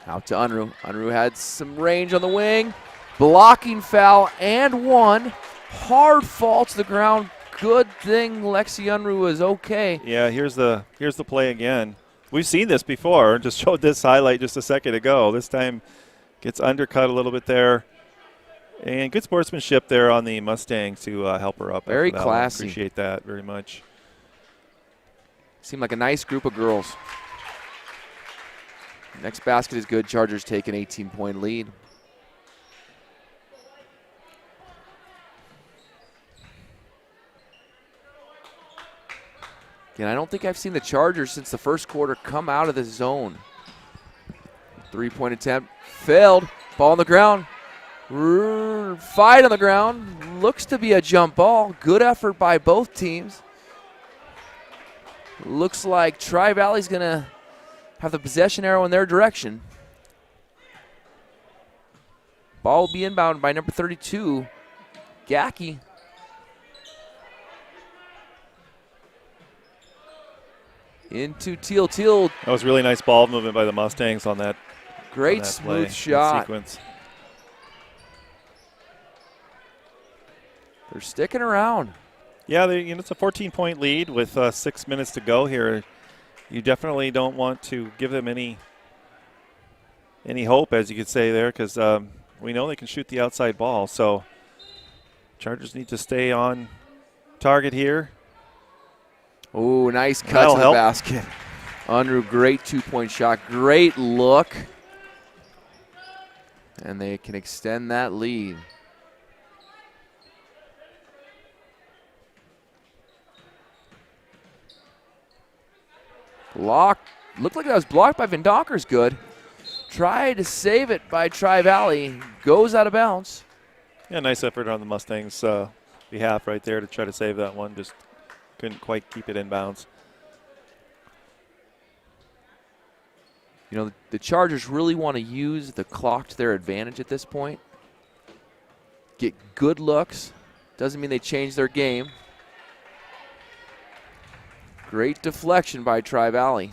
Out to Unruh. Unruh had some range on the wing. Blocking foul and one. Hard fall to the ground. Good thing Lexi Unruh was okay. Yeah, here's the play again. We've seen this before. Just showed this highlight just a second ago. This time gets undercut a little bit there. And good sportsmanship there on the Mustangs to help her up. Very classy. Appreciate that very much. Seemed like a nice group of girls. Next basket is good. Chargers take an 18-point lead. Again, I don't think I've seen the Chargers since the first quarter come out of the zone. 3-point attempt failed. Ball on the ground. Fight on the ground. Looks to be a jump ball. Good effort by both teams. Looks like Tri-Valley's going to have the possession arrow in their direction. Ball will be inbound by number 32, Gacky. Into Teal. Teal. That was really nice ball movement by the Mustangs on that. Great smooth shot. Sequence. They're sticking around. Yeah, it's a 14-point lead with 6 minutes to go here. You definitely don't want to give them any hope, as you could say there, because we know they can shoot the outside ball. So Chargers need to stay on target here. Oh, nice cut to the basket. Unruh, great 2-point shot. Great look. And they can extend that lead. Block. Looked like that was blocked by Vendonker's good. Tried to save it by Tri-Valley. Goes out of bounds. Yeah, nice effort on the Mustangs' behalf right there to try to save that one. Just couldn't quite keep it in bounds. You know, the Chargers really want to use the clock to their advantage at this point. Get good looks. Doesn't mean they change their game. Great deflection by Tri-Valley.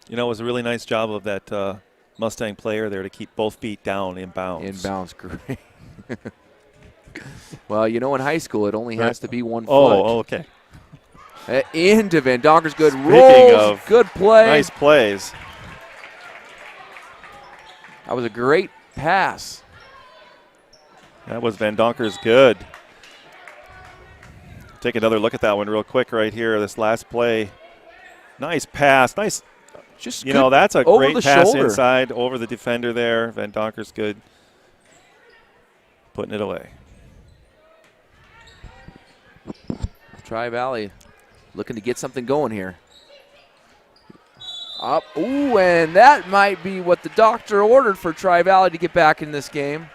You know, it was a really nice job of that Mustang player there to keep both feet down in bounds. In bounds, great. Well, you know, in high school, it only has to be 1 foot. Oh, okay. Into Vendonker's good. Speaking Rolls, of good play. Nice plays. That was a great pass. That was Vendonker's good. Take another look at that one real quick right here. This last play. Nice pass. Nice. Just that's a great pass shoulder. inside over the defender there. Vendonker's good. Putting it away. Tri-Valley looking to get something going here. Up. Ooh, and that might be what the doctor ordered for Tri-Valley to get back in this game.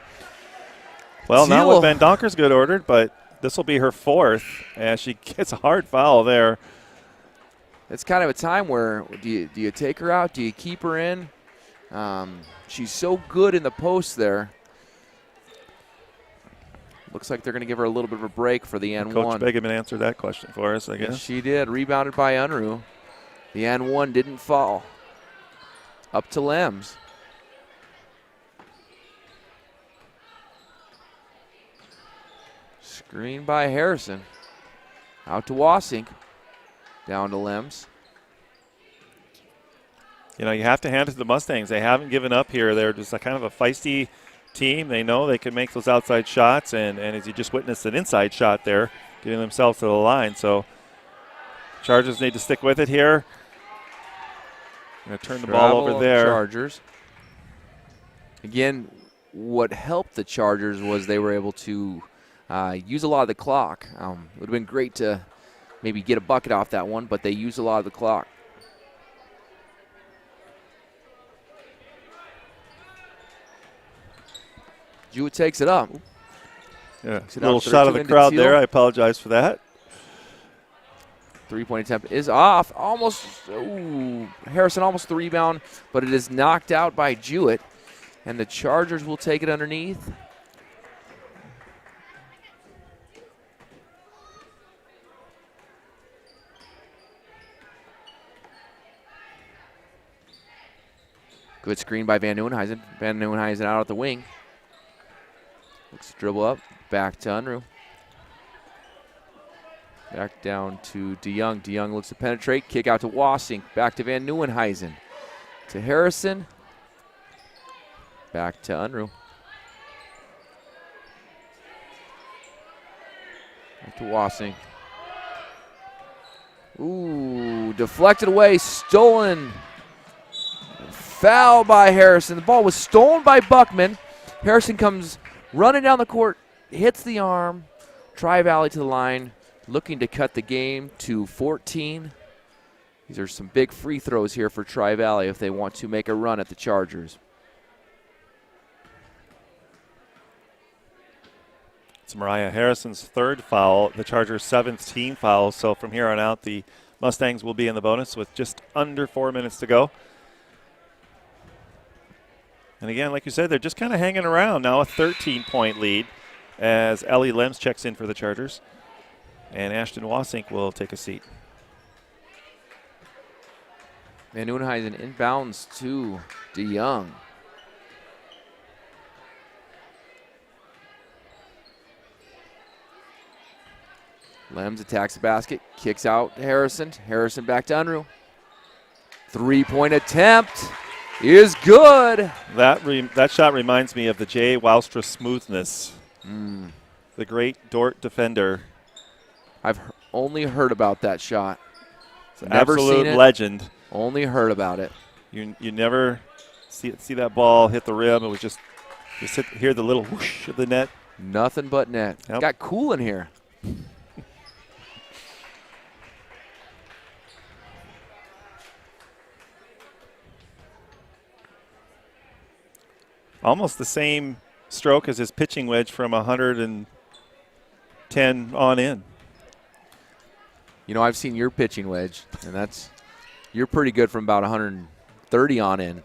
Well, not what Vendonker's good ordered, but this will be her fourth, and she gets a hard foul there. It's kind of a time where do you take her out? Do you keep her in? She's so good in the post there. Looks like they're going to give her a little bit of a break for the N1. Coach Begeman answered that question for us, I guess. Yes, she did. Rebounded by Unruh. The N1 didn't fall. Up to Lems. Screen by Harrison. Out to Wasink. Down to Lems. You know, you have to hand it to the Mustangs. They haven't given up here. They're just a kind of a feisty team. They know they can make those outside shots, and as you just witnessed, an inside shot there, getting themselves to the line. So Chargers need to stick with it here. Going to turn the ball over there. Chargers. Again, what helped the Chargers was they were able to use a lot of the clock. It would have been great to maybe get a bucket off that one, but they used a lot of the clock. Jewett takes it up. Yeah, a little shot of the crowd there. I apologize for that. 3-point attempt is off. Almost, Harrison almost the rebound, but it is knocked out by Jewett. And the Chargers will take it underneath. Good screen by Van Nieuwenhuizen. Van Nieuwenhuizen out at the wing. Looks to dribble up. Back to Unruh. Back down to DeYoung. DeYoung looks to penetrate. Kick out to Wasink. Back to Van Nieuwenhuizen. To Harrison. Back to Unruh. Back to Wasink. Ooh, deflected away. Stolen. Foul by Harrison. The ball was stolen by Buckman. Harrison comes running down the court, hits the arm. Tri-Valley to the line, looking to cut the game to 14. These are some big free throws here for Tri-Valley if they want to make a run at the Chargers. It's Mariah Harrison's third foul, the Chargers' 7th team foul. So from here on out, the Mustangs will be in the bonus with just under 4 minutes to go. And again, like you said, they're just kind of hanging around now, a 13-point lead as Ellie Lems checks in for the Chargers. And Ashton Wasink will take a seat. Van Nieuwenhuizen inbounds to DeYoung. Lems attacks the basket, kicks out to Harrison. Harrison back to Unruh. Three-point attempt is good. That shot reminds me of the Jay Wowstra smoothness. The great Dort defender. I've only heard about that shot. It's an Never absolute seen it. legend. Only heard about it. You never see that ball hit the rim. It was just hear the little whoosh of the net. Nothing but net. Yep. Got cool in here. Almost the same stroke as his pitching wedge from 110 on in. You know, I've seen your pitching wedge, and you're pretty good from about 130 on in.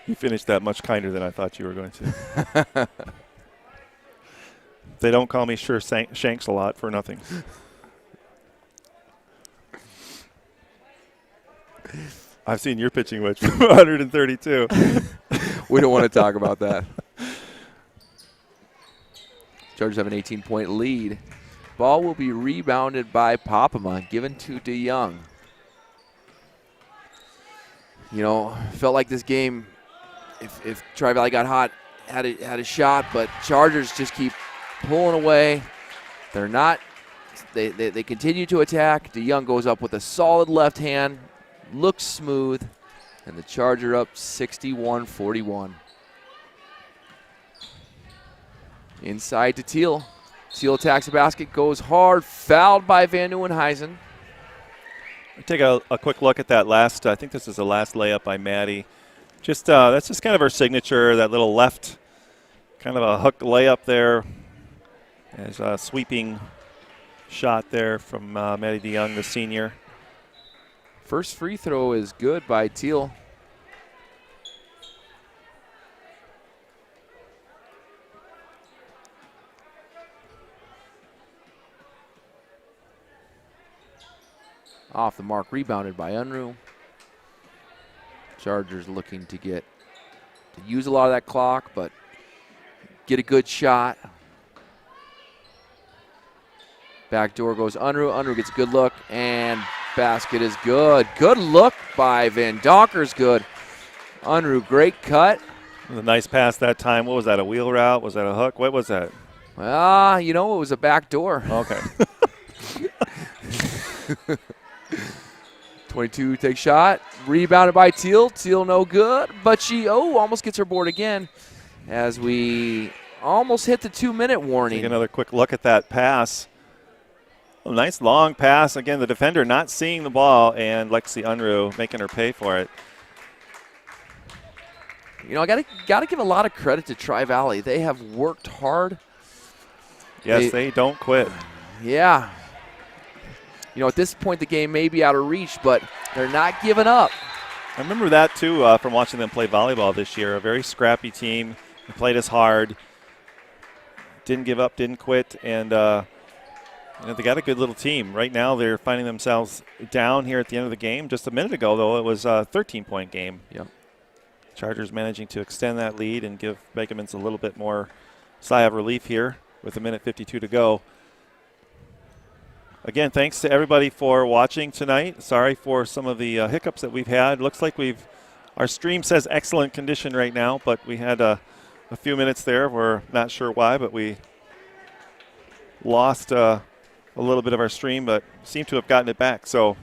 You finished that much kinder than I thought you were going to. They don't call me Sure Shanks a lot for nothing. I've seen your pitching wedge from 132. We don't want to talk about that. Chargers have an 18-point lead. Ball will be rebounded by Popema, given to DeYoung. You know, felt like this game, if Tri-Valley got hot, had a shot, but Chargers just keep pulling away. They're not. They continue to attack. DeYoung goes up with a solid left hand. Looks smooth, and the Charger up 61-41. Inside to Teal. Teal attacks the basket, goes hard, fouled by Van Nieuwenhuizen. Take a quick look at that last. I think this is the last layup by Maddie. That's just kind of her signature. That little left, kind of a hook layup there. There's a sweeping shot there from Maddie DeYoung, the senior. First free throw is good by Teal. Off the mark, rebounded by Unruh. Chargers looking to use a lot of that clock, but get a good shot. Back door goes Unruh. Unruh gets a good look, and basket is good. Good look by Van Donker's good. Unruh, great cut. It was a nice pass that time. What was that, a wheel route? Was that a hook? What was that? You know, it was a back door. Okay. 22 takes shot. Rebounded by Teal. Teal no good, but she almost gets her board again as we almost hit the 2-minute warning. Take another quick look at that pass. A nice long pass. Again, the defender not seeing the ball, and Lexi Unruh making her pay for it. You know, I gotta give a lot of credit to Tri-Valley. They have worked hard. Yes, they don't quit. Yeah. You know, at this point, the game may be out of reach, but they're not giving up. I remember that, too, from watching them play volleyball this year. A very scrappy team. They played us hard. Didn't give up, didn't quit, and they got a good little team. Right now, they're finding themselves down here at the end of the game. Just a minute ago, though, it was a 13-point game. Yep. Chargers managing to extend that lead and give Begemans a little bit more sigh of relief here with 1:52 to go. Again, thanks to everybody for watching tonight. Sorry for some of the hiccups that we've had. Looks like our stream says excellent condition right now, but we had a few minutes there. We're not sure why, but we lost a little bit of our stream, but seem to have gotten it back. So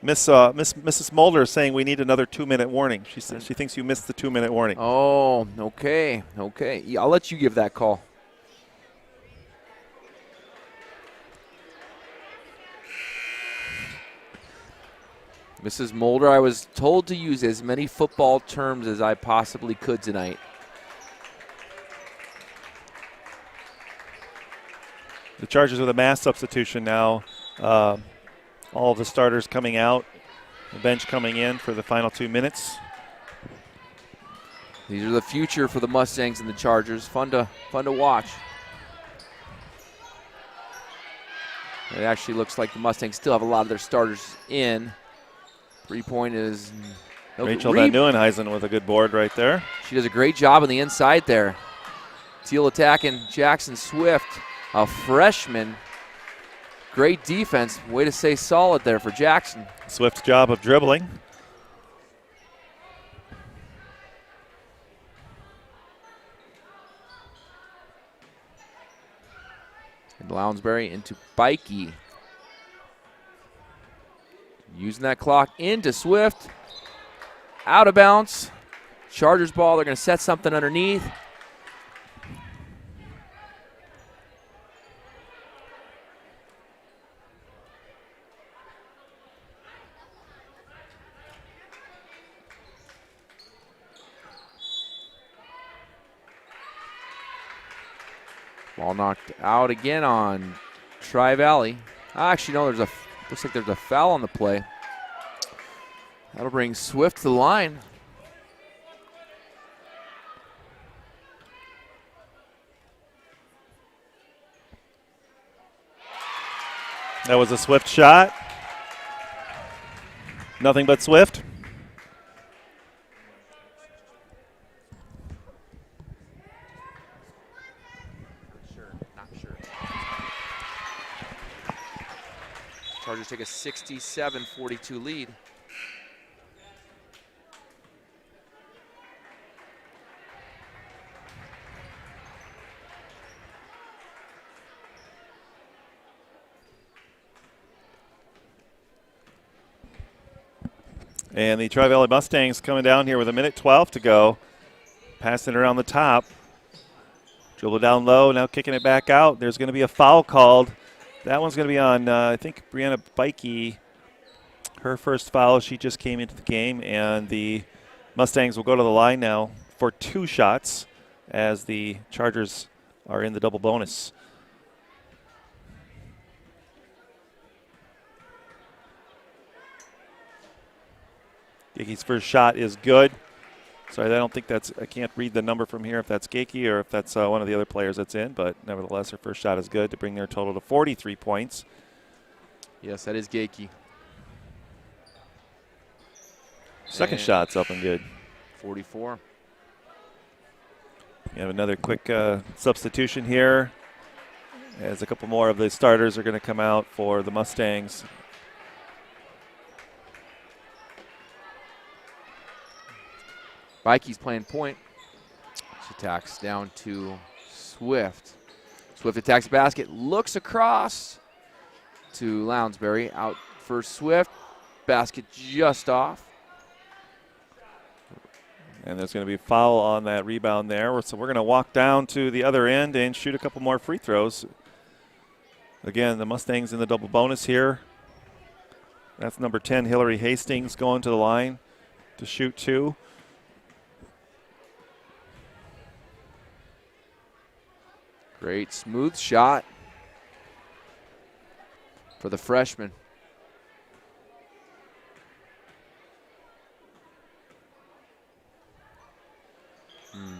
Mrs. Mulder is saying we need another 2-minute warning. She says she thinks you missed the 2-minute warning. Oh, okay. Yeah, I'll let you give that call. Mrs. Mulder, I was told to use as many football terms as I possibly could tonight. The Chargers with a mass substitution now. All of the starters coming out, the bench coming in for the final 2 minutes. These are the future for the Mustangs and the Chargers. Fun to watch. It actually looks like the Mustangs still have a lot of their starters in. 3-point is Rachel Van Nieuwenhuizen with a good board right there. She does a great job on the inside there. Teal attacking Jackson Swift, a freshman. Great defense. Way to stay solid there for Jackson. Swift's job of dribbling. And Lounsbury into Bikey. Using that clock into Swift. Out of bounds. Chargers ball. They're going to set something underneath. Ball knocked out again on Tri-Valley. Actually, no, looks like there's a foul on the play. That'll bring Swift to the line. That was a Swift shot. Nothing but Swift. Chargers take a 67-42 lead. And the Tri-Valley Mustangs coming down here with 1:12 to go. Passing it around the top. Dribble down low, now kicking it back out. There's going to be a foul called. That one's going to be on, I think, Brianna Bikey. Her first foul, she just came into the game. And the Mustangs will go to the line now for 2 shots as the Chargers are in the double bonus. Gakey's first shot is good. Sorry, I don't think that's, I can't read the number from here if that's Gakey or if that's one of the other players that's in, but nevertheless, her first shot is good to bring their total to 43 points. Yes, that is Gakey. Second shot's up and good. 44. You have another quick substitution here as a couple more of the starters are going to come out for the Mustangs. Bikey's playing point. She attacks down to Swift. Swift attacks the basket, looks across to Lounsbury. Out for Swift. Basket just off. And there's going to be a foul on that rebound there. So we're going to walk down to the other end and shoot a couple more free throws. Again, the Mustangs in the double bonus here. That's number 10, Hillary Hastings, going to the line to shoot 2. Great smooth shot for the freshman.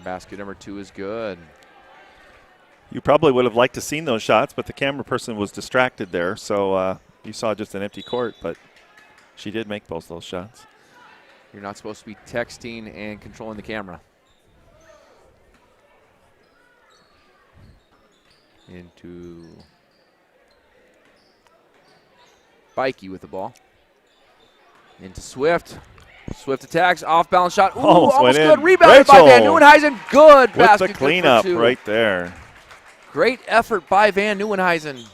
Basket number 2 is good. You probably would have liked to seen those shots, but the camera person was distracted there, so you saw just an empty court, but she did make both those shots. You're not supposed to be texting and controlling the camera. Into Bikey with the ball. Into Swift. Swift attacks, off-balance shot. Ooh, almost good. Rebounded by Van Nieuwenhuizen. Good with basket. the cleanup right there. Great effort by Van Nieuwenhuizen.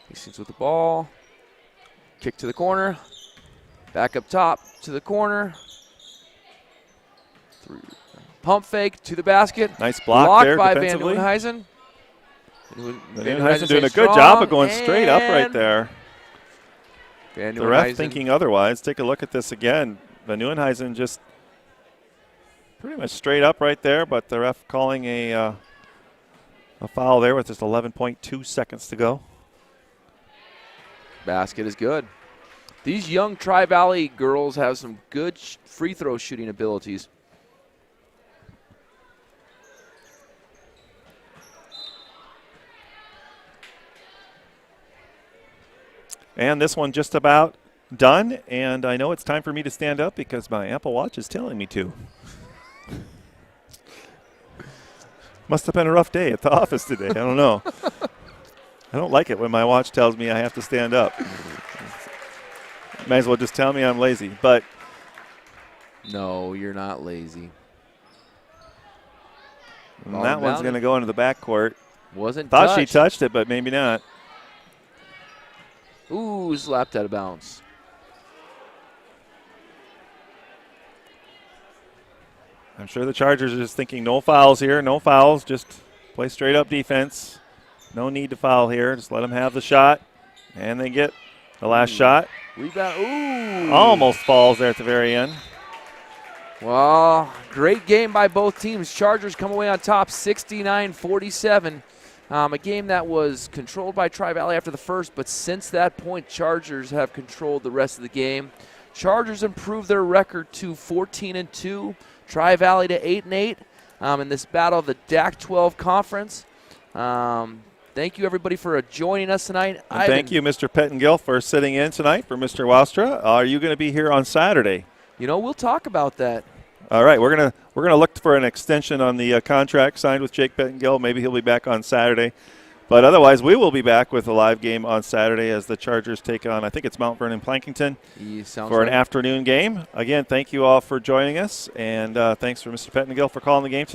Hastings with the ball. Kick to the corner. Back up top to the corner. Pump fake to the basket. Nice block Blocked there by defensively. Van Nieuwenhuizen. Van Nieuwenhuizen doing a good job of going straight up right there. The ref thinking otherwise. Take a look at this again. Van Nieuwenhuizen just pretty much straight up right there, but the ref calling a foul there with just 11.2 seconds to go. Basket is good. These young Tri-Valley girls have some good free throw shooting abilities. And this one just about done, and I know it's time for me to stand up because my Apple Watch is telling me to. Must have been a rough day at the office today. I don't know. I don't like it when my watch tells me I have to stand up. May as well just tell me I'm lazy. But No, you're not lazy. that one's going to go into the backcourt. Wasn't Thought touched. she touched it, but maybe not. Ooh, slapped out of bounds. I'm sure the Chargers are just thinking no fouls here, no fouls, just play straight up defense. No need to foul here. Just let them have the shot, and they get the last shot. Rebound. Ooh. Almost falls there at the very end. Well, great game by both teams. Chargers come away on top 69-47. A game that was controlled by Tri-Valley after the first, but since that point, Chargers have controlled the rest of the game. Chargers improved their record to 14-2. Tri-Valley to 8-8 in this battle of the DAC-12 conference. Thank you, everybody, for joining us tonight. And thank you, Mr. Pettengill, for sitting in tonight for Mr. Wowstra. Are you going to be here on Saturday? You know, we'll talk about that. All right, we're gonna look for an extension on the contract signed with Jake Pettengill. Maybe he'll be back on Saturday, but otherwise we will be back with a live game on Saturday as the Chargers take on, I think it's Mount Vernon Plankington for an afternoon game. Again, thank you all for joining us, and thanks for Mr. Pettengill for calling the game.